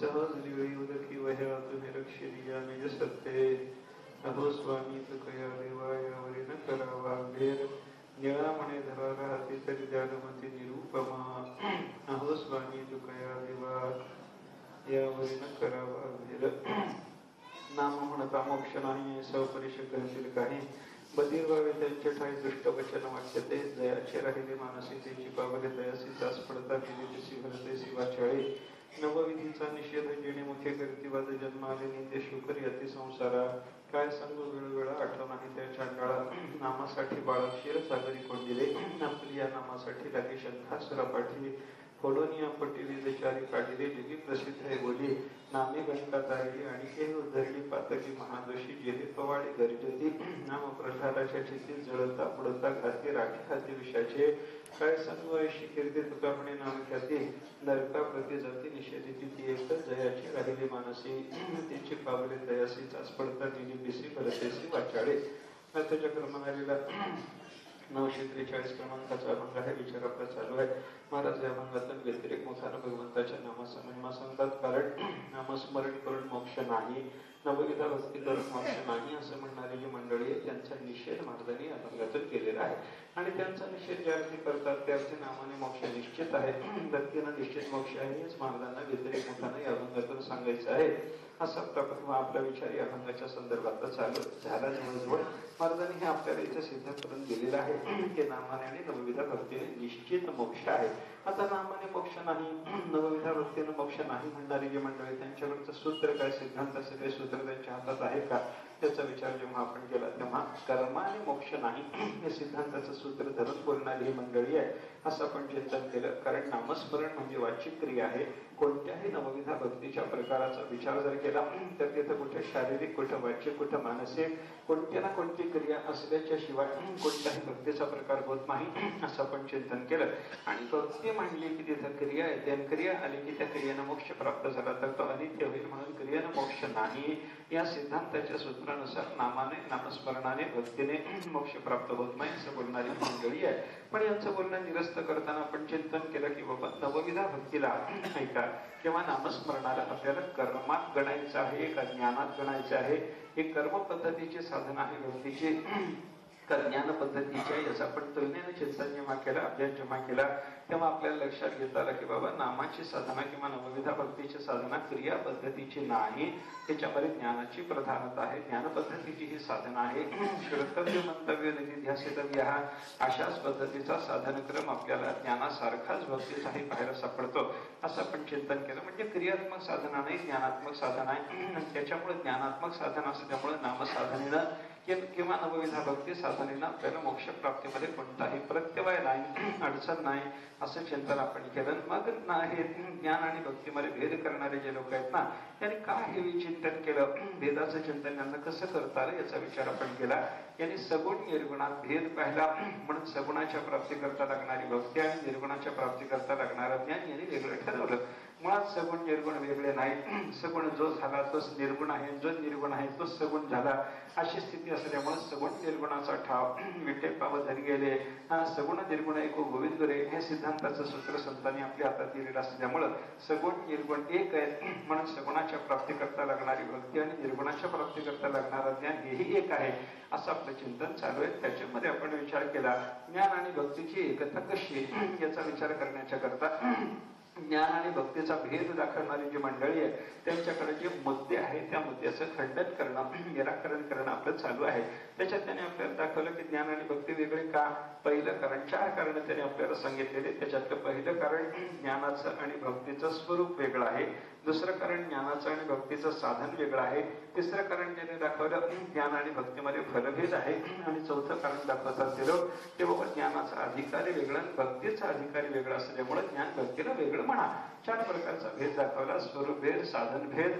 सहज लिळी उदकी वह्या तुम्ही रक्षिलिया निज सत्ते अहो स्वामी तुकया देवा यावरी न करावा भेद निळा म्हणे धरा राहते तरी जागमती निरूपमा अहो स्वामी तुकया देवा यावरी न करावा भेद नाम म्हणता मोक्ष नाही सपरिषद घडतील काही बधीर व्हावे त्यांच्या ठाई दुष्ट वचन वाक्य ते जयाचे राहिले मानसी त्याची पावले दयासी तास पडता गेली भरते शिवाचाळे नवविधीचा निषेध जेणे मुखे करती वाद जन्माले नित्य शुकरी अति संसारा काय संग वेळोवेळा आठव नाही त्या चांडाळा नामासाठी बाळा क्षीरसागरी कोंडिले आपली या नामासाठी लागे शंखा सुरापाठी फोडोनिया पटिली विचारी काढिले जगी प्रसिद्ध आहे बोली नामे गणका तारली आणि हे उधरली पातकी महादोषी जेहे पवाडे गर्जती नाम प्रसादाच्या चित्ती जळता पुडता घाती राखी खाती विषयाचे काय संवयशी कीर्ती तुका म्हणे नाम ख्याती नरका प्रति जाती निषेधिती ती एक जयाची राहिली मानसी तिची पावले दयासी चाच पडता दिली बिसी भरतेसी वाचाळे चक्र म्हणालेला 943 क्रमांकाचा अभंग आहे. विचार आपला चालू आहे. महाराज या अभंगातून व्यतिरेक मुखानं भगवंताच्या नामाचा महिमा सांगतात. कारण नामस्मरण करून मोक्ष नाही, नवविधा भक्ती करून मोक्ष नाही असं म्हणणारी जी मंडळी आहे त्यांचा निषेध महाराजांनी अभंगातून केलेला आहे. आणि त्यांचा निषेध ज्या अर्थी करतात त्या अर्थी नामाने मोक्ष निश्चित आहे, भक्तीनं निश्चित मोक्ष आहे हेच महाराजांना व्यतिरेक मुखानं या अभंगातून सांगायचं आहे. असा आपला विचार या अभंगाच्या संदर्भात चालू झाला. जवळजवळ महाराजांनी हे आपल्याला इथे सिद्ध करून दिलेलं आहे की नामाने आणि नवविधा भक्तीने निश्चित मोक्ष आहे. आता नामाने मोक्ष नाही, नवविधा भक्तीने मोक्ष नाही म्हणणारी जी मंडळी त्यांच्याकडचं सूत्र काय, सिद्धांताचं काही सूत्र त्यांच्या हातात आहे का त्याचा विचार जेव्हा आपण केला तेव्हा कर्माने मोक्ष नाही हे सिद्धांताचं सूत्र धरून बोलणारी ही मंडळी आहे असं आपण चिंतन केलं. कारण नामस्मरण म्हणजे वाचिक क्रिया आहे. कोणत्याही नवविधा भक्तीच्या प्रकाराचा विचार जर केला तर तिथं कुठे शारीरिक, कुठं वाचिक, कुठं मानसिक कोणती ना कोणती क्रिया असल्याच्या शिवाय कोणत्याही भक्तीचा प्रकार होत नाही असं आपण चिंतन केलं. आणि भक्ती म्हणली की तिथं क्रिया आहे, त्या क्रिया आली की त्या क्रियेनं मोक्ष प्राप्त झाला तर तो अनित्य होईल म्हणून क्रियेनं मोक्ष नाही. या सिद्धांताच्या सूत्रानुसार नामाने, नामस्मरणाने, भक्तीने मोक्ष प्राप्त होत नाही असं बोलणारी मंडळी आहे. पण यांचं बोलणं निरस्त करताना आपण चिंतन केलं की बाबा नवविधा भक्तीला ऐका किंवा नामस्मरणाला आपल्याला कर्मात गणायचं आहे का ज्ञानात गणायचं आहे. हे कर्म पद्धतीचे साधन आहे भक्तीचे का ज्ञान पद्धतीच्या याचा आपण तुलनेने चिंतन जेव्हा केला, अभ्यास जेव्हा केला तेव्हा आपल्याला लक्षात घेता आलं की बाबा नामाची साधना किंवा नवविधा भक्तीची साधना क्रिया पद्धतीची नाही, त्याच्यामध्ये ज्ञानाची प्रधानता आहे. ज्ञान पद्धतीची ही साधना आहे. श्रोतव्य मंतव्य निधिध्यासितव्य हा अशाच पद्धतीचा साधनक्रम आपल्याला ज्ञानासारखाच भक्तीचाही बाहेर सापडतो असं आपण चिंतन केलं. म्हणजे क्रियात्मक साधना नाही, ज्ञानात्मक साधना आहे. त्याच्यामुळे ज्ञानात्मक साधना असल्यामुळे नामसाधनेनं किंवा नवविधा भक्ती साधनेनं आपल्याला मोक्ष प्राप्तीमध्ये कोणताही प्रत्यवाय नाही, अडचण नाही असं चिंतन आपण केलं. मग हे ज्ञान आणि भक्तीमध्ये भेद करणारे जे लोक आहेत ना त्यांनी काय हे चिंतन केलं, भेदाचं चिंतन यांना कसं करता आलं याचा विचार आपण केला. यांनी सगुण निर्गुणात भेद पाहिला म्हणून सगुणाच्या प्राप्ती करता लागणारी भक्ती आणि निर्गुणाच्या प्राप्ती करता लागणारं ज्ञान यांनी वेगळं ठरवलं. मुळात सगुण निर्गुण वेगळे नाही, सगुण जो झाला तोच निर्गुण आहे, जो निर्गुण आहे तोच सगुण झाला अशी स्थिती असल्यामुळे सगुण निर्गुणाचा ठाव विटे पाव धरी गेले. सगुण निर्गुण एक गोविंद रे हे सिद्धांताचं सूत्र संतांनी आपल्या हातात दिलेलं असल्यामुळं सगुण निर्गुण एक आहे म्हणून सगुणाच्या प्राप्ती करता लागणारी भक्ती आणि निर्गुणाच्या प्राप्ती करता लागणारं ज्ञान हेही एक आहे असं आपलं चिंतन चालू आहे. त्याच्यामध्ये आपण विचार केला ज्ञान आणि भक्तीची एकता कशी याचा विचार करण्याच्या करता ज्ञान आणि भक्तीचा भेद दाखवणारी जी मंडळी आहे त्यांच्याकडे जे मुद्दे आहेत त्या मुद्द्याचं खंडन करणं, निराकरण करणं आपलं चालू आहे. त्याच्यात त्याने आपल्याला दाखवलं की ज्ञान आणि भक्ती वेगळे का. पहिलं कारण, 4 कारण त्याने आपल्याला सांगितलेले. त्याच्यातलं पहिलं कारण ज्ञानाचं आणि भक्तीचं स्वरूप वेगळं आहे. दुसरं कारण ज्ञानाचं आणि भक्तीचं साधन वेगळं आहे. तिसरं कारण त्याने दाखवलं ज्ञान आणि भक्तीमध्ये फलभेद आहे. आणि चौथं कारण दाखवतात ते बाबा ज्ञानाचा अधिकारी वेगळा आणि भक्तीचा अधिकारी वेगळा असल्यामुळे ज्ञान भक्तीला वेगळं म्हणा. 4 प्रकारचा भेद दाखवला. स्वरूप भेद, साधन भेद,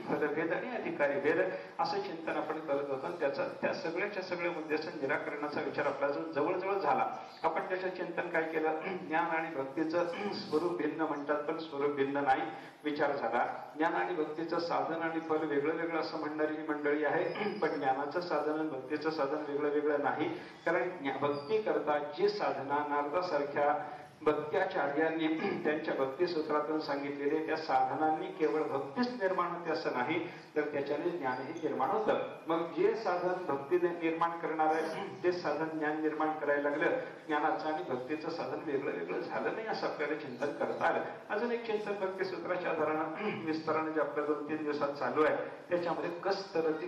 फलभेद आणि अधिकारी भेद असं चिंतन आपण करत होतो. त्याचा त्या सगळ्या मुद्द्याचं निराकरणाचा विचार आपला जवळजवळ झाला. आपण त्याचं चिंतन काय केलं, ज्ञान आणि भक्तीचं स्वरूप भिन्न म्हणतात पण स्वरूप भिन्न नाही विचार झाला. ज्ञान आणि भक्तीचं साधन आणि फल वेगळं वेगळं असं म्हणणारी मंडळी आहे पण ज्ञानाचं साधन आणि भक्तीचं साधन वेगळं वेगळं नाही. कारण भक्ती करता जी साधना नारदासारख्या भक्त्याचार्यांनी त्यांच्या भक्ती सूत्रातून सांगितलेले त्या साधनांनी केवळ भक्तीच निर्माण होते असं नाही, तर त्याच्याने ज्ञानही निर्माण होतं. मग जे साधन भक्ती निर्माण करणार आहे ते साधन ज्ञान निर्माण करायला लागलं. ज्ञानाचं आणि भक्तीचं साधन वेगळं वेगळं झालं नाही असं आपल्याला चिंतन करता आलं. अजून एक चिंतन भक्ती सूत्राच्या आधारानं विस्ताराने जे आपल्या 2-3 दिवसात चालू आहे त्याच्यामध्ये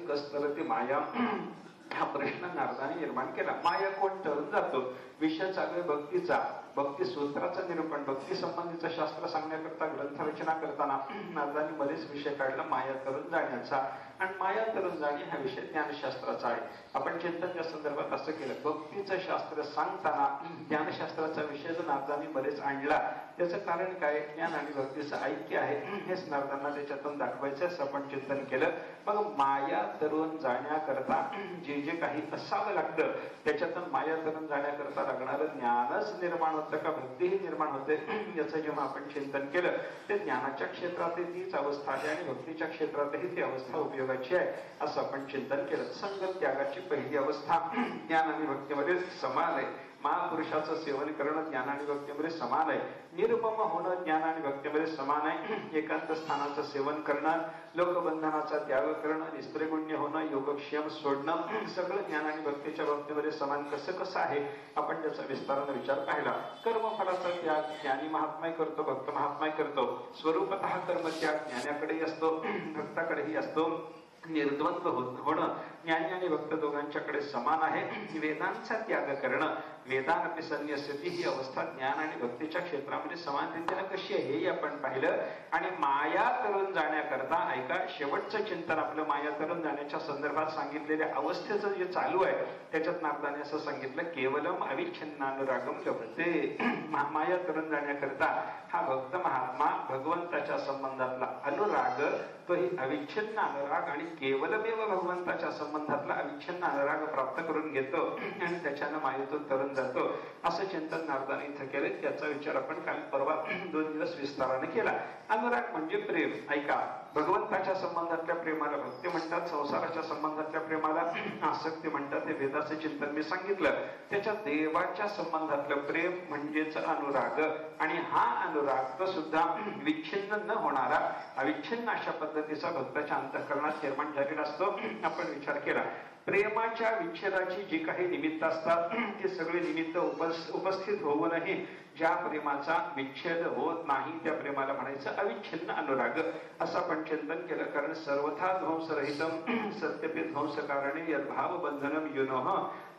कस्तरती माया हा प्रश्न नारदाने निर्माण केला. माया कोण ठरून जातो? विषय चालू आहे भक्तीचा, भक्ती सूत्राचं निरूपण, भक्ती संबंधीचं शास्त्र सांगण्याकरता ग्रंथ रचना करताना नारदाने बरेच विषय काढला माया तरुण जाण्याचा. आणि माया तरुण जाणे हा विषय ज्ञानशास्त्राचा आहे. आपण चिंतन त्या संदर्भात असं केलं, भक्तीचं शास्त्र सांगताना ज्ञानशास्त्राचा विषय जो नारदाने बरेच आणला त्याचं कारण काय? ज्ञान आणि भक्तीचं ऐक्य आहे हेच नारदांना त्याच्यातून दाखवायचं असं आपण चिंतन केलं. मग माया तरुण जाण्याकरता जे जे काही असावं लागतं त्याच्यातून माया तरुण जाण्याकरता लागणारं ज्ञानच निर्माण होतं का भक्तीही निर्माण होते याचं जेव्हा आपण चिंतन केलं ते ज्ञानाच्या क्षेत्रातही तीच अवस्था आहे आणि भक्तीच्या क्षेत्रातही ती अवस्था उपयोगाची आहे असं आपण चिंतन केलं. संगत त्यागाची पहिली अवस्था ज्ञान आणि भक्तीमध्ये समान आहे. महापुरुषाचं सेवन करणं ज्ञान आणि भक्तीमध्ये समान आहे. निरुपम होणं ज्ञान आणि भक्तीमध्ये समान आहे. एकांत स्थानाचं सेवन करणं, लोकबंधनाचा त्याग करणं, निस्त्रेगुण्य होणं, योगक्षेम सोडणं सगळं ज्ञान आणि भक्तीच्या बाबतीमध्ये समान कसं आहे आपण त्याचा विस्ताराने विचार पाहिला. कर्मफलाचा त्याग ज्ञानी महात्माय करतो, भक्त महात्माय करतो. स्वरूपतः कर्मत्याग ज्ञानाकडेही असतो भक्ताकडेही असतो. निर्द्वंद्व होणं ज्ञानी आणि भक्त दोघांच्याकडे समान आहे. वेदांचा त्याग करणं, वेदानपि संन्यस्यति ही अवस्था ज्ञान आणि भक्तीच्या क्षेत्रामध्ये समान रीतीने कशी आहे हे आपण पाहिलं. आणि माया तरुण जाण्याकरता ऐका, शेवटचं चिंतन आपलं माया तरुण जाण्याच्या संदर्भात सांगितलेल्या अवस्थेचं जे चालू आहे त्याच्यात नारदाने असं सांगितलं, केवलम अविच्छिन्नानुरागम लभते. माया तरुण जाण्याकरता हा भक्त महात्मा भगवंताच्या संबंधातला अनुराग तोही अविच्छिन्न अनुराग आणि केवलमेव भगवंताच्या संबंधातला अविच्छिन्न अनुराग प्राप्त करून घेतो आणि त्याच्यानं मायेतून तरुण जातो असं चिंतन नारदाने इथं केलं. त्याचा विचार आपण काल परवा 2 दिवस विस्ताराने केला. अनुराग म्हणजे प्रेम. ऐका, भगवंताच्या संबंधातल्या प्रेमाला भक्ती म्हणतात, संसाराच्या संबंधातल्या प्रेमाला आसक्ती म्हणतात. हे वेदाचं चिंतन मी सांगितलं. त्याच्या देवाच्या संबंधातलं प्रेम म्हणजेच अनुराग. आणि हा अनुराग तो सुद्धा विच्छिन्न न होणारा अविच्छिन्न अशा पद्धतीचा भक्ताच्या अंतःकरणात निर्माण झालेला असतो. आपण विचार केला, प्रेमाच्या विच्छेदाची जी काही निमित्त असतात ती सगळी निमित्त उपस्थित होऊनही ज्या प्रेमाचा विच्छेद होत नाही त्या प्रेमाला म्हणायचं अविच्छिन्न अनुराग असं आपण चिंतन केलं. कारण सर्वथा ध्वंसरहितम सत्यपि ध्वंस कारणे यद्भाव बंधनम युनोह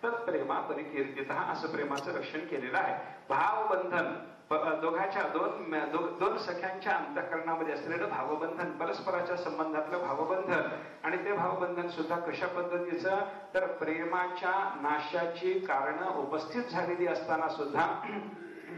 तत्प्रेमा परिकीर्तितः असं प्रेमाचं रक्षण केलेलं आहे. भावबंधन दोघांच्या दोन सख्यांच्या अंतःकरणामध्ये असलेलं भावबंधन, परस्पराच्या संबंधातलं भावबंधन. आणि ते भावबंधन सुद्धा कशा पद्धतीचं, तर प्रेमाच्या नाशाची कारण उपस्थित झालेली असताना सुद्धा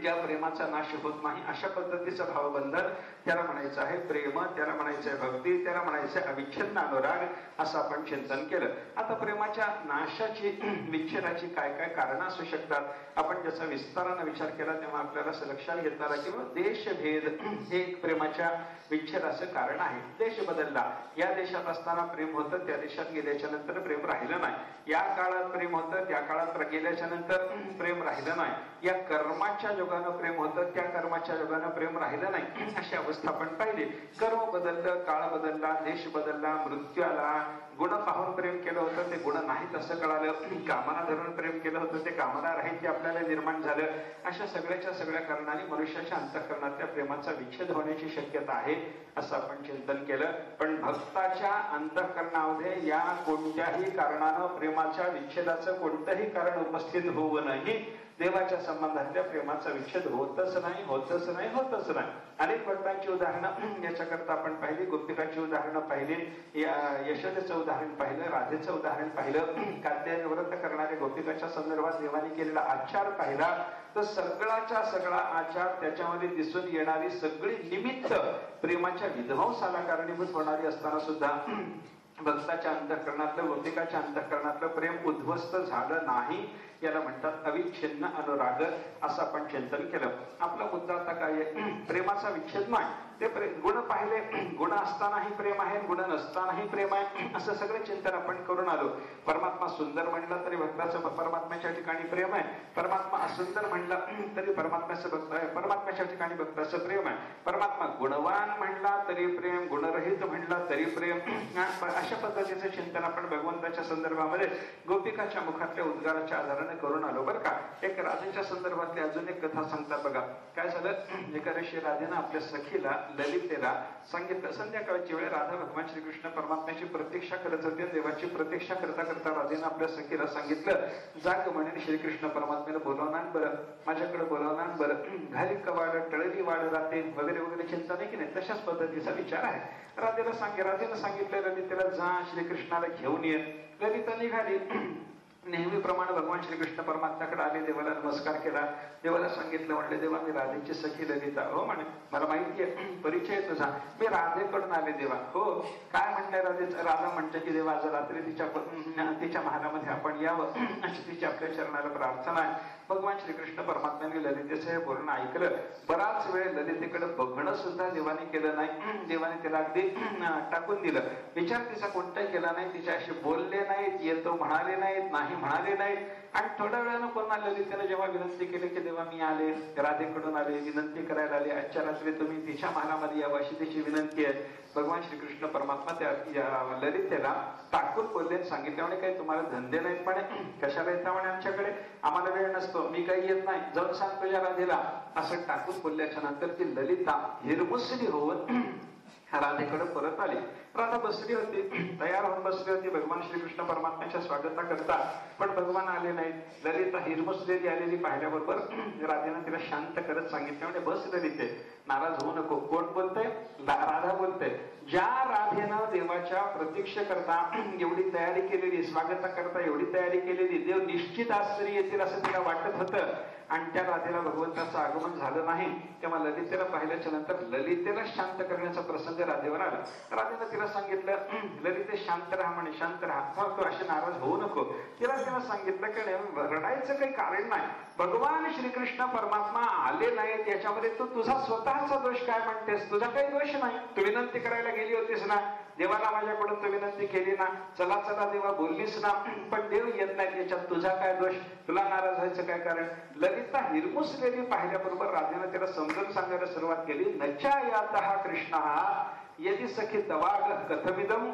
ज्या प्रेमाचा नाश होत नाही अशा पद्धतीचं भावबंधन त्याला म्हणायचं आहे प्रेम, त्याला म्हणायचं आहे भक्ती, त्याला म्हणायचं आहे अविच्छिन्न अनुराग असं आपण चिंतन केलं. आता प्रेमाच्या नाशाची विच्छेदाची काय काय कारणं असू शकतात आपण ज्याचा विस्ताराने विचार केला तेव्हा आपल्याला लक्षात येणार किंवा देशभेद हे एक प्रेमाच्या विच्छेदाचं कारण आहे. देश बदलला, या देशात असताना प्रेम होतं, त्या देशात गेल्याच्या नंतर प्रेम राहिलं नाही. या काळात प्रेम होतं, त्या काळात गेल्याच्या नंतर प्रेम राहिलं नाही. या कर्माच्या जोगानं प्रेम होतं, त्या कर्माच्या जोगानं प्रेम राहिलं नाही. अशी अवस्था आपण पाहिली. कर्म बदललं, काळ बदलला, देश बदलला, मृत्यू आला. गुण पाहून प्रेम केलं होतं ते गुण नाहीत असं कळालं. कामना धरून प्रेम केलं होतं ते कामना राहील ते आपल्याला निर्माण झालं. अशा सगळ्याच्या सगळ्या कारणाने मनुष्याच्या अंतःकरणातल्या प्रेमाचा विच्छेद होण्याची शक्यता आहे असं आपण चिंतन केलं. पण भक्ताच्या अंतःकरणामध्ये या कोणत्याही कारणानं प्रेमाच्या विच्छेदाचं कोणतंही कारण उपस्थित होऊ नये. देवाच्या संबंधातल्या प्रेमाचा विच्छेद होतच नाही. अनेक भक्तांची उदाहरणं याच्याकरता आपण पाहिली. गोपिकांची उदाहरणं पाहिली, यशोदेचं उदाहरण पाहिलं, राधेचं उदाहरण पाहिलं, कात्यायन व्रत करणाऱ्या गोपिकाच्या संदर्भात देवाने केलेला आचार पाहिला. तर सगळाच्या सगळा आचार त्याच्यामध्ये दिसून येणारी सगळी निमित्त प्रेमाच्या विध्वंसाला कारणीभूत होणारी असताना सुद्धा भक्ताच्या अंतःकरणातलं गोपिकाच्या अंतःकरणातलं प्रेम उद्ध्वस्त झालं नाही. याला म्हणतात अविच्छिन्न अनुराग असं आपण चिंतन केलं. आपला मुद्दा आता काय आहे, प्रेमाचा विच्छेद नाही. ते गुण पाहिले, गुण असतानाही प्रेम आहे, गुण नसतानाही प्रेम आहे, असं सगळं चिंतन आपण करून आलो. परमात्मा सुंदर म्हणला तरी भक्ताचं परमात्म्याच्या ठिकाणी प्रेम आहे, परमात्मा असुंदर म्हणला तरी परमात्म्याच्या ठिकाणी भक्ताचं प्रेम आहे, परमात्मा गुणवान म्हणला तरी प्रेम, गुणरहित म्हणला तरी प्रेम. अशा पद्धतीचं चिंतन आपण भगवंताच्या संदर्भामध्ये गोपिकाच्या मुखातल्या उद्गाराच्या आधाराने करून आलो बरं का. एक राधेच्या संदर्भातली अजून एक कथा सांगतात बघा. काय झालं, एका दिवशी राधेनं आपल्या सखीला ललितेला सांगितलं, संध्याकाळची वेळ राधा भगवान श्रीकृष्ण परमात्म्याची प्रतीक्षा करत होते. देवाची प्रतीक्षा करता करता राधेनं आपल्या सखीला सांगितलं, जाग म्हणेन श्रीकृष्ण परमात्म्याला बोलवणार बरं, माझ्याकडे बोलवणार बरं, घाली कवाड टळली वाढ राहते वगैरे वगैरे चिंता नाही की नाही, तशाच पद्धतीचा विचार आहे. राधेनं सांगितलं ललितेला जा श्रीकृष्णाला घेऊन ये. ललिता निघाली, नेहमीप्रमाणे भगवान श्रीकृष्ण परमात्म्याकडे आले, देवाला नमस्कार केला, देवाला सांगितलं, म्हणले देवा मी राधेची सखी ललिता. हो म्हणे, मला माहिती आहे, परिचय तुझा, मी राधेकडून आले देवा. हो, काय म्हणलंय राधेचं? राधा म्हणते की देवा आज रात्री तिच्या महालामध्ये आपण यावं अशी तिची आपल्या चरणाला प्रार्थना आहे. भगवान श्रीकृष्ण परमात्म्याने ललितेचं हे बोलणं ऐकलं. बराच वेळ ललितेकडे बघणं सुद्धा देवाने केलं नाही. देवाने तिला अगदी टाकून दिलं, विचार तिचा कोणताही केला नाही, तिच्याशी बोलले नाहीत, येतो म्हणाले नाहीत, नाही म्हणाले नाहीत. आणि थोड्या वेळानं पुन्हा ललितेने जेव्हा विनंती केली की देवा मी आले, राधेकडून आले, विनंती करायला आले, आजच्या रात्री तुम्ही तिच्या महालामध्ये यावं अशी तिची विनंती आहे. भगवान श्रीकृष्ण परमात्मा त्या ललितेला टाकून बोलले, सांगितले म्हणे काही तुम्हाला धंदे नाहीत म्हणे, कशाला येता म्हणे आमच्याकडे, आम्हाला वेळ नसतो, मी काही येत नाही, जाऊन सांग तुझ्या राधेला. असं टाकून बोलल्याच्या नंतर ती ललिता हिरमुसली होऊन राधेकडे परत आली. राधा बसली होती, तयार होऊन बसली होती भगवान श्रीकृष्ण परमात्म्याच्या स्वागता करता, पण भगवान आले नाहीत. ललिता हिरमुसलेली आलेली पाहिल्याबरोबर राधेनं तिला शांत करत सांगितलं, म्हणजे बस ललिते, नाराज होऊ नको. कोण बोलतंय? राधा बोलते. ज्या राधेनं देवाच्या प्रतीक्षा करता एवढी तयारी केलेली, स्वागता करता एवढी तयारी केलेली, देव निश्चित आश्चर्य येतील असं तिला वाटत होतं, आणि त्या राधेला भगवंताचं आगमन झालं नाही. तेव्हा ललितेला पाहिल्याच्या नंतर ललितेला शांत करण्याचा प्रसंग राधेवर आला. राधेनं तिला सांगितलं, ललिते शांत राहा म्हणे, शांत राहा, तू असे नाराज होऊ नको. तिला सांगितलं की रडायचं काही कारण नाही, भगवान श्रीकृष्ण परमात्मा आले नाहीत याच्यामध्ये तू तुझा स्वतःचा दोष काय म्हणतेस? तुझा काही दोष नाही, तू विनंती करायला गेली होतीस ना देवाला, माझ्याकडून तू विनंती केली ना, चला चला देवा बोललीस ना, पण देव येत नाही, याच्यात तुझा काय दोष, तुला नाराज व्हायचं काय कारण? ललिता हिरमुसलेली पाहिल्याबरोबर राधेनं त्याला समजून सांगायला सुरुवात केली. नचा यातः कृष्ण यदि सखी तवाग कथमिदम,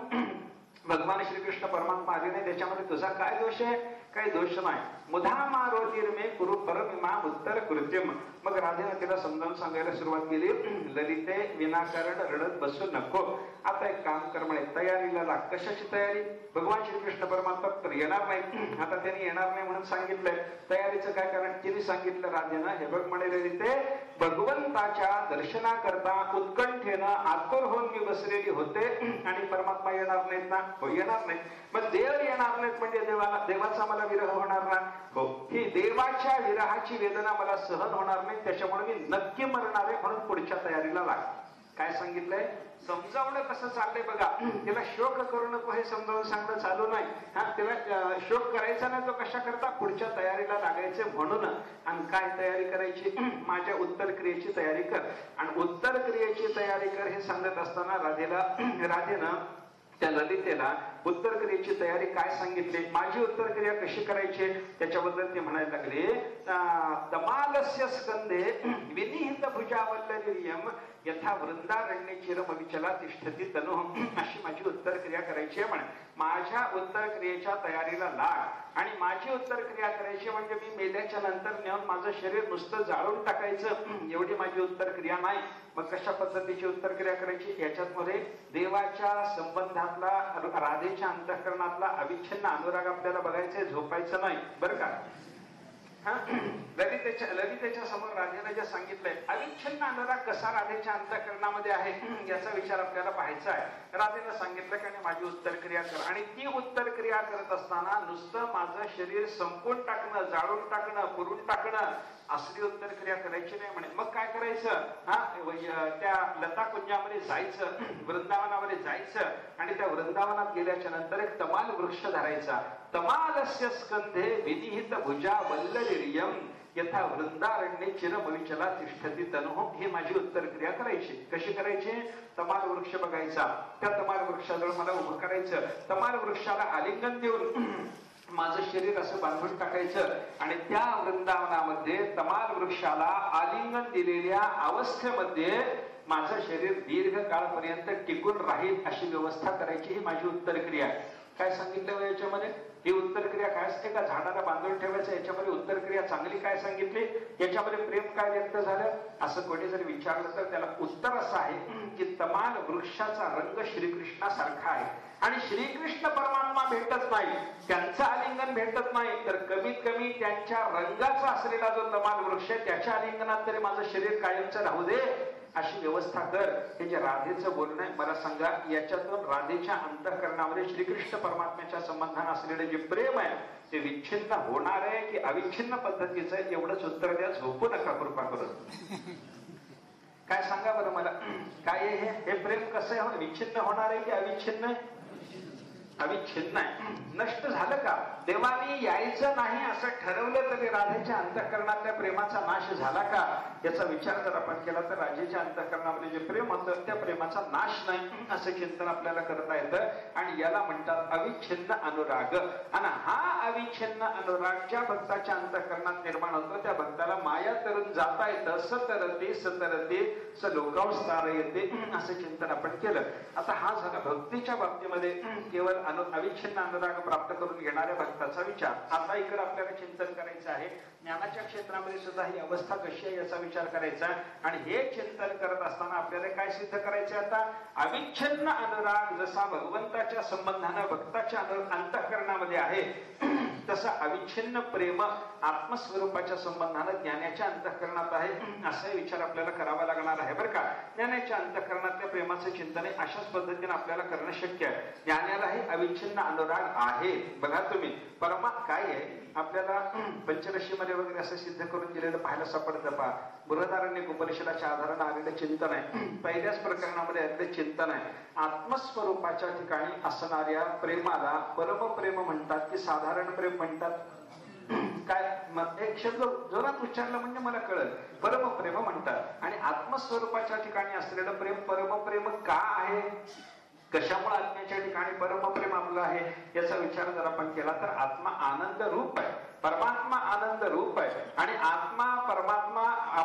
भगवान श्रीकृष्ण परमात्मा आले नाही त्याच्यामध्ये तुझा काय दोष आहे? काही दोष नाही. मुधा मारोतीर्मे कुरु परमिमा उत्तर कृत्यम. मग राधेनं तिला समजावून सांगायला सुरुवात केली, ललिते विनाकारण रडत बसू नको, आता एक काम कर म्हणे, तयारीला लाग. कशाची तयारी? भगवान श्रीकृष्ण परमात्मा तर येणार नाही, आता त्यांनी येणार नाही म्हणून सांगितलंय, तयारीचं काय कारण? तिने सांगितलं राधेनं, हे बघ म्हणे ललिते, भगवंताच्या दर्शनाकरता उत्कंठेनं आतुर होऊन मी बसलेली होते, आणि परमात्मा येणार नाहीत ना? हो, येणार नाहीत. मग देव येणार नाहीत म्हणजे देवाचा मला विरह होणार ना? हो, ही देवाच्या विरहाची वेदना मला सहन होणार नाही, त्याच्यामुळे मी नक्की मरणार आहे, म्हणून पुढच्या तयारीला लाग. काय सांगितलंय? समजावणं कसं चाललंय बघा. तिला शोक करू नको हे समजावून सांगणं चालू नाही. तिला शोक करायचा नाही, तो कशा करता? पुढच्या तयारीला लागायचे म्हणून. आणि काय तयारी करायची? माझ्या उत्तर क्रियेची तयारी कर. आणि उत्तर क्रियेची तयारी कर हे सांगत असताना राधेनं त्या ललितेला उत्तर क्रियेची तयारी काय सांगितली, माझी उत्तर क्रिया कशी करायची त्याच्याबद्दल ते म्हणायला लागले. तमालस्य स्कंदे विनिहित भुजावल्लरीयम यथा वृंदारण्ये चिरमविचला तिष्ठती तनु, अशी माझी उत्तर क्रिया करायची आहे म्हणे. माझ्या उत्तर क्रियेच्या तयारीला लाग. आणि माझी उत्तर क्रिया करायची म्हणजे मी मेल्याच्या नंतर नेऊन माझं शरीर नुसतं जाळून टाकायचं एवढी माझी उत्तर क्रिया नाही. मग कशा पद्धतीची उत्तर क्रिया करायची? याच्यामध्ये देवाच्या संबंधातला, राधेच्या अंतःकरणातला अविच्छिन्न अनुराग आपल्याला बघायचंय, झोपायचं नाही बरं का. ललितेच्या समोर राधेनं जे सांगितलंय, अविच्छिन्न अनुराग कसा राधेच्या अंतःकरणामध्ये आहे याचा विचार आपल्याला पाहायचा आहे. राधेनं सांगितलं की माझी उत्तर क्रिया कर. आणि ती उत्तर क्रिया करत असताना नुसतं माझं शरीर संपून टाकणं, जाळून टाकणं, पुरून टाकणं असली उत्तर क्रिया करायची नाही म्हणे. मग काय करायचं? त्या लता कुंजामध्ये जायचं, वृंदावनामध्ये जायचं, आणि त्या वृंदावनात गेल्याच्या नंतर एक तमाल वृक्ष धरायचा. तमालस्य स्कंधे विनिहित भुजा वल्लरीयम यथा वृंदारण्ये चिरमविचला तिष्ठती तनुः. ही माझी उत्तर क्रिया करायची. कशी करायची? तमाल वृक्ष बघायचा, त्या तमाल वृक्षाजवळ मला उभं करायचं, तमाल वृक्षाला आलिंगन देऊन माझं शरीर असं बांधून टाकायचं आणि त्या वृंदावनामध्ये तमाल वृक्षाला आलिंगन दिलेल्या अवस्थेमध्ये माझं शरीर दीर्घ काळपर्यंत टिकून राहील अशी व्यवस्था करायची. ही माझी उत्तर क्रिया. काय सांगितलं याच्यामध्ये? ही उत्तर क्रिया काय असते का? झाडाला बांधून ठेवायचं. याच्यामध्ये उत्तर क्रिया चांगली काय सांगितली? याच्यामध्ये प्रेम काय व्यक्त झालं असं कोणी जर विचारलं तर त्याला उत्तर असं आहे की तमाल वृक्षाचा रंग श्रीकृष्णासारखा आहे आणि श्रीकृष्ण परमात्मा भेटत नाही, त्यांचं आलिंगन भेटत नाही, तर कमीत कमी त्यांच्या रंगाचा असलेला जो तमाल वृक्ष आहे त्याच्या आलिंगनात तरी माझं शरीर कायमचं राहू दे अशी व्यवस्था कर. हे जे राधेचं बोलणं आहे, मला सांगा याच्यातून राधेच्या अंतःकरणामध्ये श्रीकृष्ण परमात्म्याच्या संबंधाने असलेले जे प्रेम आहे ते विच्छिन्न होणार आहे की अविच्छिन्न पद्धतीचं आहे? एवढंच उत्तर द्या. झोपू नका कृपा करून. काय सांगा बरं मला, काय आहे हे प्रेम? कसं आहे? विच्छिन्न होणार आहे की अविच्छिन्न? अविच्छिन्न आहे. नष्ट झालं का? देवानी यायचं नाही असं ठरवलं तरी राधेच्या अंतःकरणातल्या प्रेमाचा नाश झाला का याचा विचार जर आपण केला तर राधेच्या अंतःकरणामध्ये जे प्रेम होतं त्या प्रेमाचा नाश नाही असं चिंतन आपल्याला करता येतं आणि याला म्हणतात अविच्छिन्न अनुराग. आणि हा अविच्छिन्न अनुराग ज्या भक्ताच्या अंतःकरणात निर्माण होतो त्या भक्ताला माया तरून जाता येतं. सतरते सतरते स लोकावस्तार येते असं चिंतन आपण केलं. आता हा झाला भक्तीच्या बाबतीमध्ये केवळ अविच्छिन्न अनुराग प्राप्त करून घेणाऱ्या भक्ताचा विचार. आता इकडे आपल्याला चिंतन करायचं आहे ज्ञानाच्या क्षेत्रामध्ये सुद्धा ही अवस्था कशी आहे याचा विचार करायचा आणि हे चिंतन करत असताना आपल्याला काय सिद्ध करायचं? आता अविच्छिन्न अनुराग जसा भगवंताच्या संबंधाने भक्ताच्या अंतःकरणामध्ये आहे तसा अविच्छिन्न प्रेम आत्मस्वरूपाच्या संबंधाने ज्ञानाच्या अंतःकरणात आहे असा विचार आपल्याला करावा लागणार आहे बरं का. ज्ञानाच्या अंतःकरणातल्या प्रेमाचं चिंतन अशाच पद्धतीने आपल्याला करणं शक्य आहे. ज्ञानालाही अविच्छिन्न अनुराग आहे. बघा तुम्ही परमा काय आहे आपल्याला पंचरशीमध्ये वगैरे असं सिद्ध करून दिलेलं पाहायला सापडतं. पहा बृहदारण्यक उपनिषदाच्या आधाराने आलेलं चिंतन आहे. पहिल्याच प्रकरणामध्ये आलेलं चिंतन आहे. आत्मस्वरूपाच्या ठिकाणी असणाऱ्या प्रेमाला परमप्रेम म्हणतात की साधारण प्रेम म्हणतात? काय एक शब्द जोरात उच्चारला म्हणजे मला कळलं. परमप्रेम म्हणतात. आणि आत्मस्वरूपाच्या ठिकाणी असलेलं प्रेम परमप्रेम का आहे? कशामुळे आत्म्याच्या ठिकाणी परमप्रेम आपलं आहे याचा विचार जर आपण केला तर आत्मा आनंद रूप आहे, परमात्मा आनंद रूप आहे आणि आत्मा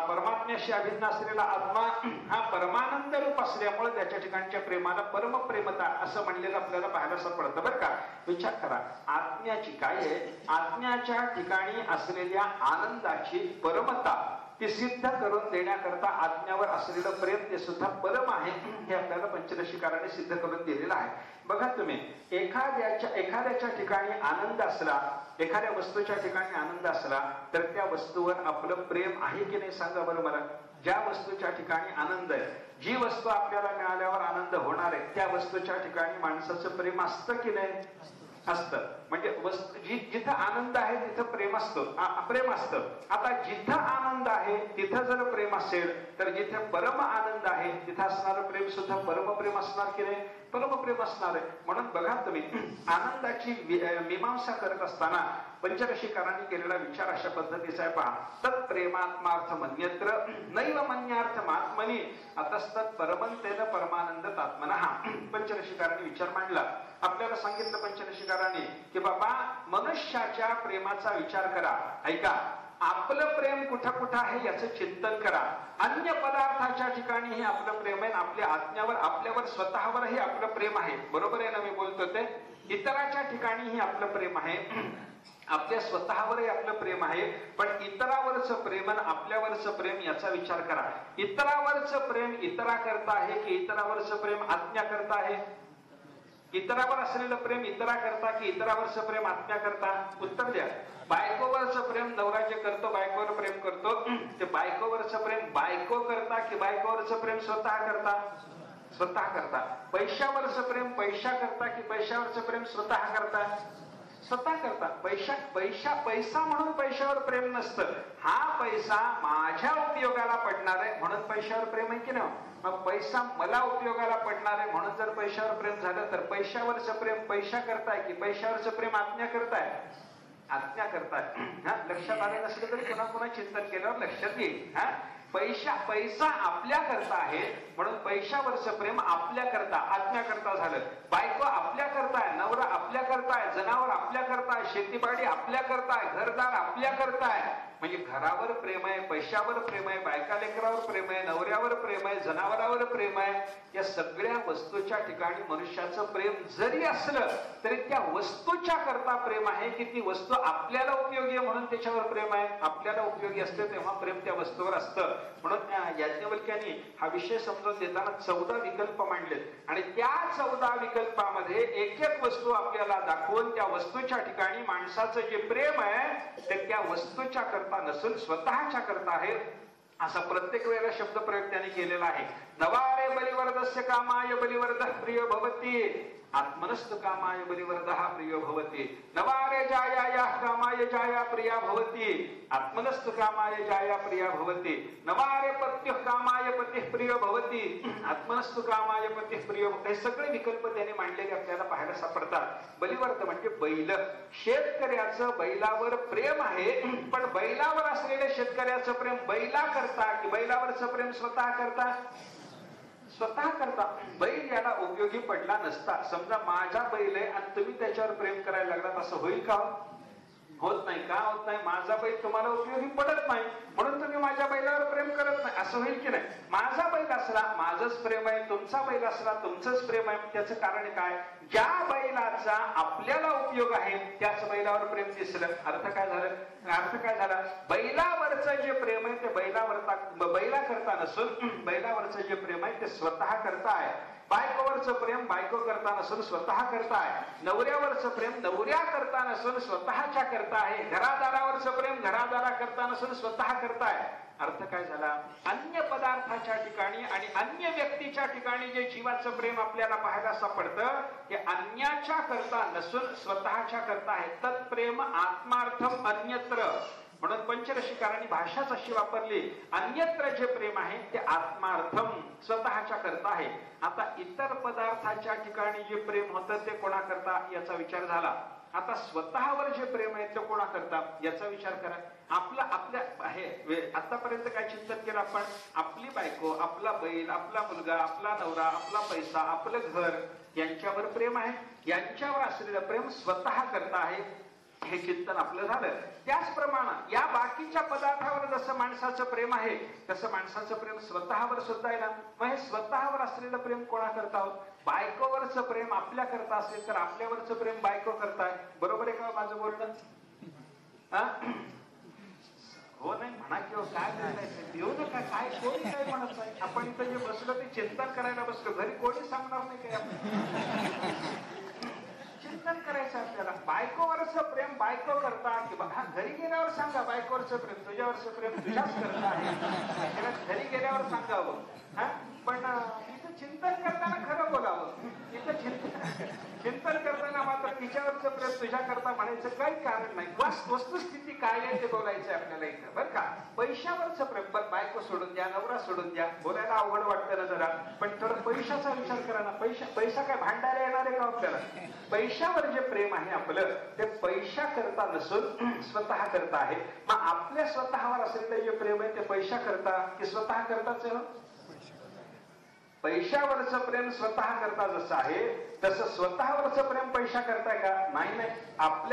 परमात्म्याशी अभिन्न असलेला आत्मा हा परमानंद रूप असल्यामुळे त्याच्या ठिकाणच्या प्रेमाला परमप्रेमता असं म्हणलेलं आपल्याला पाहायला सापडतं बरं का. विचार करा आत्म्याची काय आहे? आत्म्याच्या ठिकाणी असलेल्या आनंदाची परमता ती सिद्ध करून देण्याकरता आत्म्यावर असलेलं प्रेम ते सुद्धा परम आहे हे आपल्याला पंचदशीकाराने सिद्ध करून दिलेलं आहे. बघा तुम्ही एखाद्याच्या ठिकाणी आनंद असला, एखाद्या वस्तूच्या ठिकाणी आनंद असला तर त्या वस्तूवर आपलं प्रेम आहे की नाही सांगा बरं मला. ज्या वस्तूच्या ठिकाणी आनंद आहे, जी वस्तू आपल्याला मिळाल्यावर आनंद होणार आहे त्या वस्तूच्या ठिकाणी माणसाचं प्रेम असतं की नाही? असतं. म्हणजे जिथं आनंद आहे तिथं प्रेम असतं. आता जिथं आनंद आहे तिथं जर प्रेम असेल तर जिथे परम आनंद आहे तिथं असणारं प्रेम सुद्धा परमप्रेम असणार की नाही? परमप्रेम असणार आहे. म्हणून बघा तुम्ही आनंदाची मीमांसा करत असताना पंचरशीकारांनी केलेला विचार अशा पद्धतीचा आहे. पहा तत्प्रेमात्मार्थ मन्यत्र नैव मन्यार्थमात्मनि अतस्तत् परमंतेन परमानंद आत्मनः. पंचरशीकारांनी विचार मांडला. आपल्याला सांगितलं पंचरशीकारांनी की बाबा मनुष्याच्या प्रेमाचा विचार करा. ऐका आपलं प्रेम कुठं कुठं आहे याचं चिंतन करा. अन्य पदार्थाच्या ठिकाणी हे आपलं प्रेम आहे, आपल्या आत्म्यावर आपल्यावर स्वतःवरही आपलं प्रेम आहे. बरोबर आहे ना मी बोलतो ते? इतराच्या ठिकाणीही आपलं प्रेम आहे, आपल्या स्वतःवरही आपलं प्रेम आहे. पण इतरावरचं प्रेम आणि आपल्यावरचं प्रेम याचा विचार करा. इतरावरचं प्रेम इतराकरता आहे की इतरावरचं प्रेम आत्म्याकरता आहे? इतरावर असलेलं प्रेम इतराकरता की इतरावरचं प्रेम आत्म्याकरता? उत्तर द्या. बायकोवरचं प्रेम नवरा जे करतो, बायकोवर प्रेम करतो, ते बायकोवरचं प्रेम बायको करता की बायकोवरचं प्रेम स्वतः करता? स्वतः करता. पैशावरचं प्रेम पैसा करता की पैशावरचं प्रेम स्वतः करता? स्वतः करता. पैसा म्हणून पैशावर प्रेम नसतं. हा पैसा माझ्या उपयोगाला पडणार आहे म्हणून पैशावर प्रेम आहे की नाही? मग पैसा मला उपयोगाला पडणार आहे म्हणून जर पैशावर प्रेम झालं तर पैशावरचं प्रेम पैसा करताय की पैशावरचं प्रेम आत्म्या करताय? आज्ञा करतात. लक्षात आलं नसलं तरी पुन्हा पुन्हा चिंतन केल्यावर लक्षात येईल. पैसा आपल्या करता आहे म्हणून पैशावरचं प्रेम आपल्या करता आज्ञा करता झालं. बायको आपल्या करताय, नवरा आपल्या करताय, जनावर आपल्या करताय, शेतीबाडी आपल्या करताय, घरदार आपल्या करताय. म्हणजे घरावर प्रेम आहे, पैशावर प्रेम आहे, बायका लेकरावर प्रेम आहे, नवऱ्यावर प्रेम आहे, जनावरावर प्रेम आहे. या सगळ्या वस्तूच्या ठिकाणी मनुष्याचं प्रेम जरी असलं तरी त्या वस्तूच्या करता प्रेम आहे की ती वस्तू आपल्याला उपयोगी आहे म्हणून त्याच्यावर प्रेम आहे. आपल्याला उपयोगी असते तेव्हा प्रेम त्या वस्तूवर असतं. म्हणून याज्ञवल्क्यांनी हा विषय समजून देताना 14 विकल्प मांडलेत आणि त्या 14 विकल्पामध्ये एक एक वस्तू आपल्याला दाखवून त्या वस्तूच्या ठिकाणी माणसाचं जे प्रेम आहे ते त्या वस्तूच्या करता नसून स्वतःच्या करता आहे असा प्रत्येक वेळेला शब्द प्रयोग त्यांनी केलेला आहे. नवारे बलिवर्धस्य कामाय बलिवर्धः प्रिय भवति आत्मनस्तु कामाय बलिवर्धः प्रिय भवति. नवारे जायाया कामाय जाया प्रिया भवति आत्मनस्तु कामाय जाया प्रिया भवति. नवारे पत्युः कामाय पतिः प्रिय भवति आत्मनस्तु कामाय पतिः प्रिय. हे सगळे विकल्प त्याने मांडलेले आपल्याला पाहायला सापडतात. बलिवर्ध म्हणजे बैल. शेतकऱ्याचं बैलावर प्रेम आहे पण बैलावर असलेले शेतकऱ्याचं प्रेम बैला करता की बैलावरचं प्रेम स्वतः करता? स्वतः करता. बैल याला उपयोगी पडला नसता. समजा माझा बैल आहे आणि तुम्ही त्याच्यावर प्रेम करायला लागलात असं होईल का? होत नाही. का होत नाही? माझा बैल तुम्हाला उपयोगी पडत नाही म्हणून तुम्ही माझ्या बैलावर प्रेम करत नाही असं होईल की नाही? माझा बैल असला माझंच प्रेम आहे, तुमचा बैल असला तुमचंच प्रेम आहे. त्याचं कारण काय? ज्या बैलाचा आपल्याला उपयोग आहे त्याच बैलावर प्रेम दिसलं. अर्थ काय झालं? अर्थ काय झाला? बैलावरचं जे प्रेम आहे ते बैला करता नसून बैलावरचं जे प्रेम आहे ते स्वतः करता आहे. बायकोवरचं प्रेम बायको करता नसून स्वतः करता आहे. नवऱ्यावरचं प्रेम नवऱ्या करता नसून स्वतःच्या करता आहे. घरादारावरचं प्रेम घरादारा करता नसून स्वतः करता आहे. अर्थ काय झाला? अन्य पदार्थाच्या ठिकाणी आणि अन्य व्यक्तीच्या ठिकाणी जे जीवाचं प्रेम आपल्याला पाहायला सापडतं ते अन्याच्या करता नसून स्वतःच्या करता आहे. तत्प्रेम आत्मार्थम अन्यत्र म्हणून पंचरशिकारांनी भाषाच अशी वापरली. अन्यत्र जे प्रेम आहे ते आत्मार्थम स्वतःच्या करता आहे. आता इतर पदार्थाच्या ठिकाणी जे प्रेम होतं ते कोणा करता याचा विचार झाला. आता स्वतःवर जे प्रेम आहे ते कोणा करता याचा विचार करा. आपल्या आहे आतापर्यंत काय चिंतन केलं आपण? आपली बायको, आपला बैल, आपला मुलगा, आपला नवरा, आपला पैसा, आपलं घर यांच्यावर प्रेम आहे. यांच्यावर असलेलं प्रेम स्वतः करता आहे हे चिंतन आपलं झालं. त्याचप्रमाणे या बाकीच्या पदार्थावर जसं माणसाचं प्रेम आहे तसं माणसाचं प्रेम स्वतःवर सुद्धा आहे ना. मग हे स्वतःवर असलेलं प्रेम कोणा करता आहोत? बायकोवरचं प्रेम आपल्या करता असेल तर आपल्यावरचं प्रेम बायको करताय. बरोबर आहे का माझं बोलणं? हो नाही म्हणा किंवा काय करायचं देऊ नका. काय कोणी काय म्हणत नाही. आपण इथं जे बसलो ते चिंतन करायला बसलो. घरी कोणी सांगणार नाही काय आपण चिंतन करायचं आपल्याला. बायकोवरचं प्रेम बायको करता की बघा घरी गेल्यावर सांगा बायकोवरचं प्रेम तुझ्यावरचं प्रेम तुझ्याच करता आहे. घरी गेल्यावर सांगावं. पण इथं चिंतन करताना खरं बोलावं. इथं चिंतन करताना मात्र तिच्यावरचं प्रेम तुझ्या करता म्हणायचं काही कारण नाही. वस्तुस्थिती काय आहे ते बोलायचं आपल्याला इथं बरं का. पैशावरचं प्रेम पण बायको सोडून द्या, नवरा सोडून द्या. बोलायला अवघड वाटतं ना जरा. पण थोडं पैशाचा विचार करा ना. पैसा काय भांडायला येणार आहे का आपल्याला? पैशावर जे प्रेम आहे आपलं ते पैशा करता नसून स्वतः करता आहे. मग आपल्या स्वतःवर असलेलं जे प्रेम आहे ते पैशा करता की स्वतः करताच आहे ना. पैशावरचं प्रेम स्वतः करता जसं आहे तसं स्वतःवरचं प्रेम पैशा करताय का? नाही. आपल्या